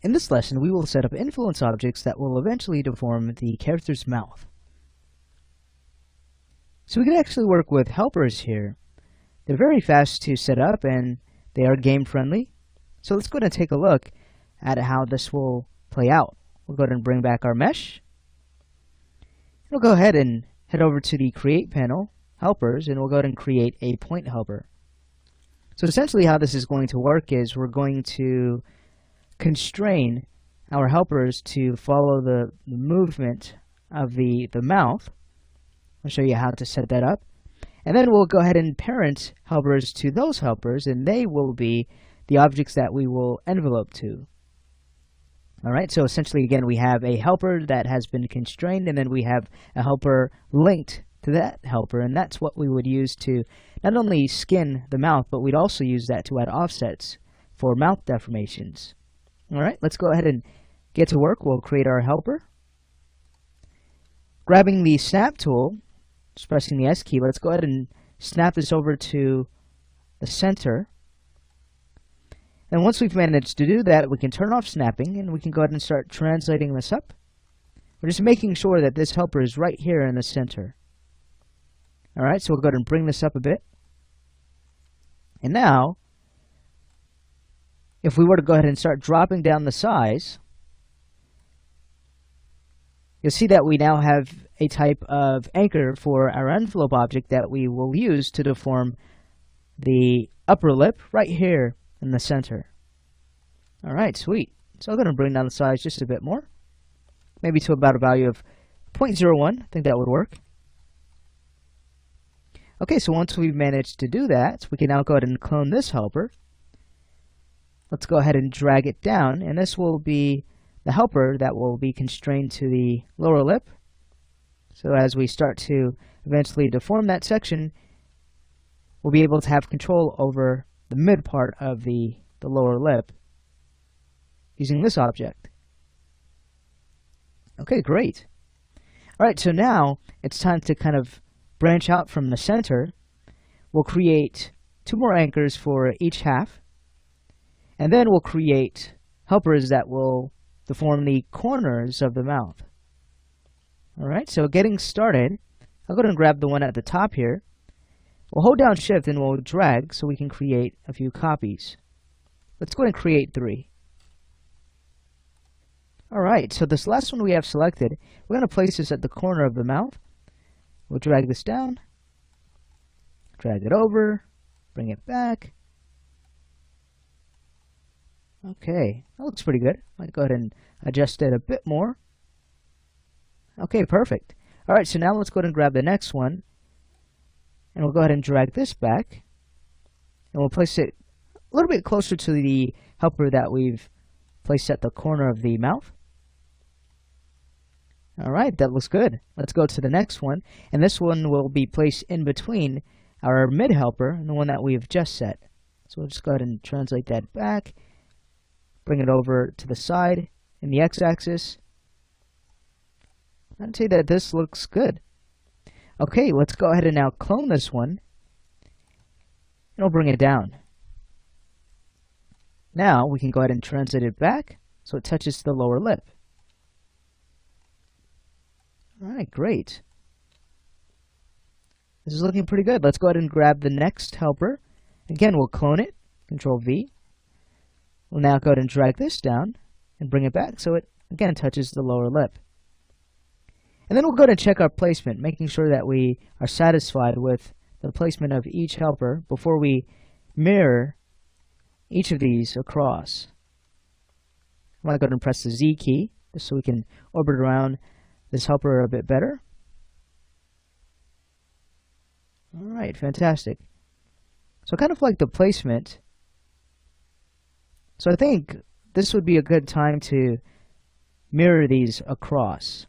In this lesson, we will set up influence objects that will eventually deform the character's mouth. So we can actually work with helpers here. They're very fast to set up and they are game friendly. So let's go ahead and take a look at how this will play out. We'll go ahead and bring back our mesh. We'll go ahead and head over to the Create panel, Helpers, and we'll go ahead and create a point helper. So essentially how this is going to work is we're going to constrain our helpers to follow the movement of the mouth. I'll show you how to set that up. And then we'll go ahead and parent helpers to those helpers, and they will be the objects that we will envelope to. Alright, so essentially again we have a helper that has been constrained, and then we have a helper linked to that helper, and that's what we would use to not only skin the mouth, but we'd also use that to add offsets for mouth deformations. Alright, let's go ahead and get to work. We'll create our helper. Grabbing the snap tool, just pressing the S key, let's go ahead and snap this over to the center. And once we've managed to do that, we can turn off snapping and we can go ahead and start translating this up. We're just making sure that this helper is right here in the center. Alright, so we'll go ahead and bring this up a bit. And now, if we were to go ahead and start dropping down the size, you'll see that we now have a type of anchor for our envelope object that we will use to deform the upper lip right here in the center. Alright, sweet. So I'm going to bring down the size just a bit more. Maybe to about a value of 0.01. I think that would work. Okay, so once we've managed to do that, we can now go ahead and clone this helper. Let's go ahead and drag it down, and this will be the helper that will be constrained to the lower lip. So as we start to eventually deform that section, we'll be able to have control over the mid part of the lower lip using this object. Okay, great. Alright, so now it's time to kind of branch out from the center. We'll create 2 more anchors for each half, and then we'll create helpers that will deform the corners of the mouth. Alright, so getting started, I'll go ahead and grab the one at the top here. We'll hold down Shift and we'll drag so we can create a few copies. Let's go ahead and create 3. Alright, so this last one we have selected, we're going to place this at the corner of the mouth. We'll drag this down, drag it over, bring it back. Okay, that looks pretty good. Might go ahead and adjust it a bit more. Okay, perfect. Alright, so now let's go ahead and grab the next one. And we'll go ahead and drag this back. And we'll place it a little bit closer to the helper that we've placed at the corner of the mouth. Alright, that looks good. Let's go to the next one. And this one will be placed in between our mid helper and the one that we've just set. So we'll just go ahead and translate that back. Bring it over to the side in the x-axis. I'd say that this looks good. Okay, let's go ahead and now clone this one. And we'll bring it down. Now we can go ahead and translate it back so it touches the lower lip. Alright, great. This is looking pretty good. Let's go ahead and grab the next helper. Again, we'll clone it. Control V. We'll now go ahead and drag this down and bring it back so it again touches the lower lip. And then we'll go ahead and check our placement, making sure that we are satisfied with the placement of each helper before we mirror each of these across. I'm going to go ahead and press the Z key just so we can orbit around this helper a bit better. Alright, fantastic. So kind of like the placement. So I think this would be a good time to mirror these across.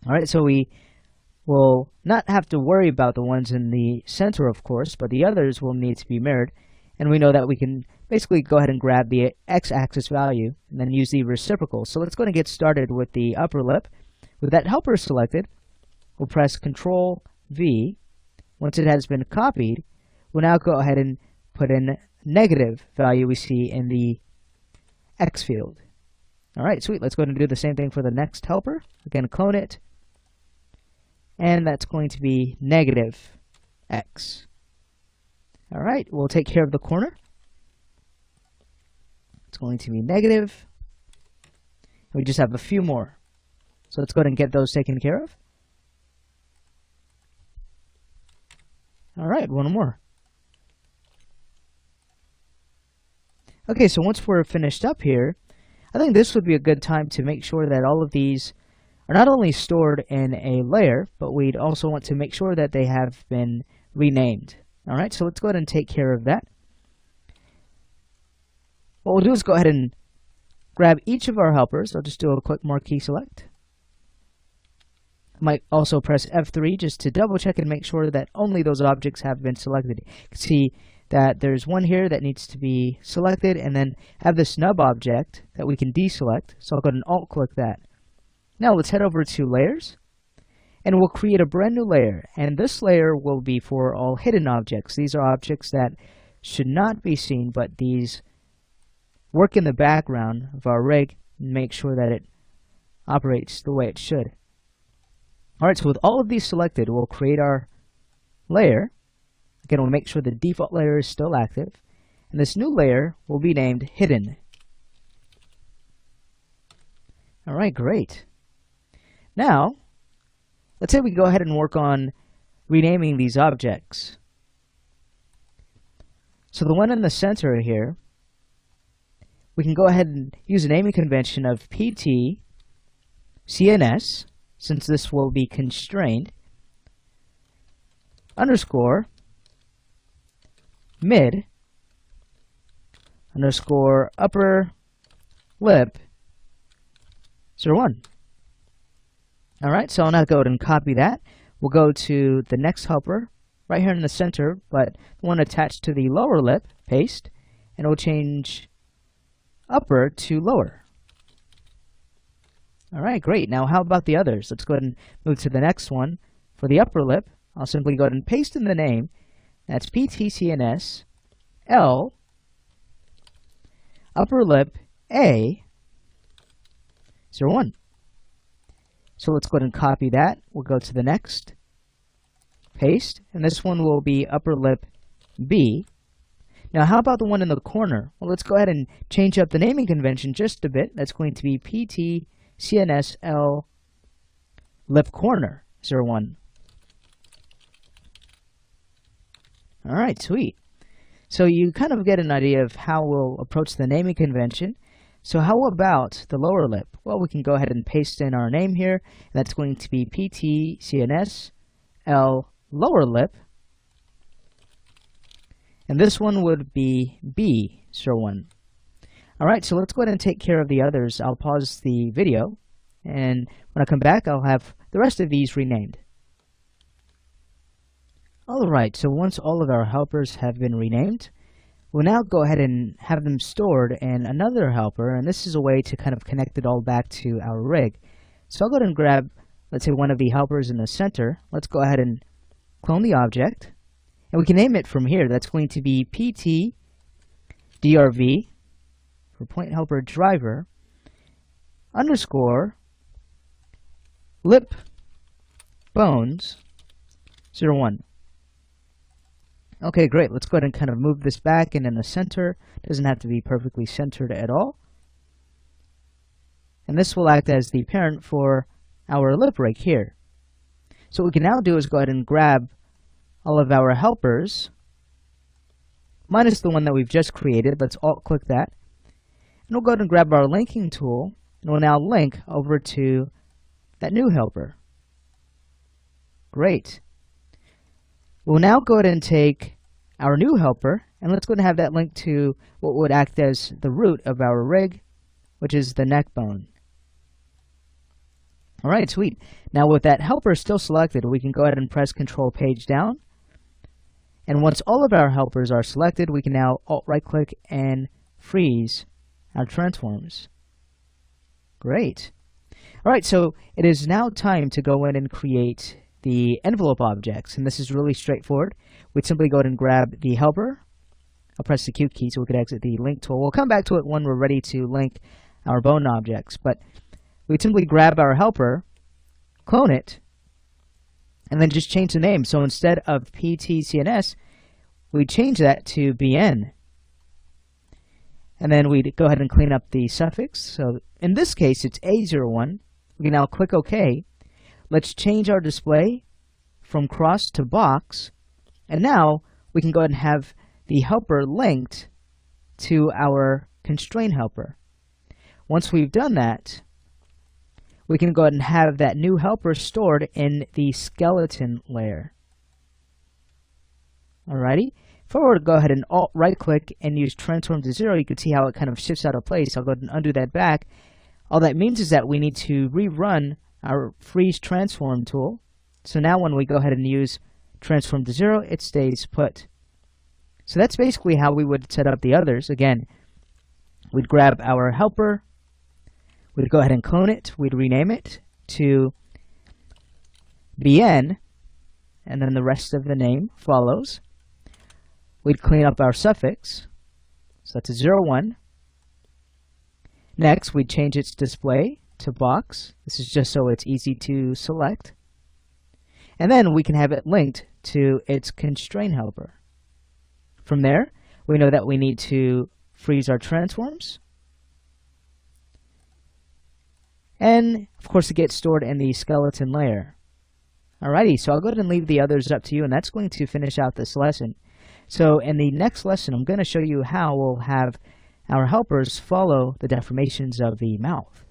Alright, so we will not have to worry about the ones in the center, of course, but the others will need to be mirrored. And we know that we can basically go ahead and grab the x-axis value and then use the reciprocal. So let's go ahead and get started with the upper lip. With that helper selected, we'll press Control V. Once it has been copied, we'll now go ahead and put in negative value we see in the X field. Alright, sweet. Let's go ahead and do the same thing for the next helper. Again, clone it. And that's going to be negative x. Alright, we'll take care of the corner. It's going to be negative. We just have a few more. So let's go ahead and get those taken care of. Alright, one more. Okay, so once we're finished up here, I think this would be a good time to make sure that all of these are not only stored in a layer, but we'd also want to make sure that they have been renamed. Alright, so let's go ahead and take care of that. What we'll do is go ahead and grab each of our helpers. I'll just do a quick marquee select. I might also press F3 just to double check and make sure that only those objects have been selected. You can see that there's one here that needs to be selected, and then have this nub object that we can deselect. So I'll go ahead and alt click that. Now let's head over to layers, and we'll create a brand new layer, and this layer will be for all hidden objects. These are objects that should not be seen, but these work in the background of our rig and make sure that it operates the way it should. Alright, so with all of these selected, we'll create our layer. Again, we'll make sure the default layer is still active. And this new layer will be named Hidden. Alright, great. Now, let's say we go ahead and work on renaming these objects. So the one in the center here, we can go ahead and use a naming convention of PT CNS, since this will be constrained, underscore mid underscore upper lip 01. Alright, so I'll now go ahead and copy that. We'll go to the next helper right here in the center, but the one attached to the lower lip, paste, and we'll change upper to lower. Alright, great. Now how about the others? Let's go ahead and move to the next one. For the upper lip, I'll simply go ahead and paste in the name. That's PTCNS L upper lip A 01. So let's go ahead and copy that. We'll go to the next, paste, and this one will be upper lip B. Now how about the one in the corner? Well, let's go ahead and change up the naming convention just a bit. That's going to be PTCNSL lip corner 01. Alright, sweet. So you kind of get an idea of how we'll approach the naming convention. So how about the lower lip? Well, we can go ahead and paste in our name here. And that's going to be PTCNSL lower lip. And this one would be B01. Alright, so let's go ahead and take care of the others. I'll pause the video, and when I come back, I'll have the rest of these renamed. Alright, so once all of our helpers have been renamed, we'll now go ahead and have them stored in another helper, and this is a way to kind of connect it all back to our rig. So I'll go ahead and grab, let's say, one of the helpers in the center. Let's go ahead and clone the object, and we can name it from here. That's going to be PT DRV for point helper driver underscore lip bones 01. Okay, great. Let's go ahead and kind of move this back and in the center. It doesn't have to be perfectly centered at all. And this will act as the parent for our lip rig here. So what we can now do is go ahead and grab all of our helpers, minus the one that we've just created. Let's alt click that. And we'll go ahead and grab our linking tool, and we'll now link over to that new helper. Great. We'll now go ahead and take our new helper, and let's go ahead and have that linked to what would act as the root of our rig, which is the neck bone. Alright, sweet. Now with that helper still selected, we can go ahead and press Control Page Down. And once all of our helpers are selected, we can now alt right click and freeze our transforms. Great. Alright, so it is now time to go in and create the envelope objects, and this is really straightforward. We'd simply go ahead and grab the helper. I'll press the Q key so we could exit the link tool. We'll come back to it when we're ready to link our bone objects. But we simply grab our helper, clone it, and then just change the name. So instead of PTCNS, we change that to BN. And then we go ahead and clean up the suffix. So in this case, it's A01. We can now click OK. Let's change our display from cross to box. And now we can go ahead and have the helper linked to our constraint helper. Once we've done that, we can go ahead and have that new helper stored in the skeleton layer. Alrighty. If I were to go ahead and right-click and use transform to 0, you can see how it kind of shifts out of place. I'll go ahead and undo that back. All that means is that we need to rerun our freeze transform tool. So now when we go ahead and use transform to 0, it stays put. So that's basically how we would set up the others. Again, we'd grab our helper, we'd go ahead and clone it, we'd rename it to BN, and then the rest of the name follows. We'd clean up our suffix, so that's a 01. Next, we'd change its display to box. This is just so it's easy to select. And then we can have it linked to its constraint helper. From there, we know that we need to freeze our transforms. And, of course, it gets stored in the skeleton layer. Alrighty, so I'll go ahead and leave the others up to you, and that's going to finish out this lesson. So in the next lesson, I'm going to show you how we'll have our helpers follow the deformations of the mouth.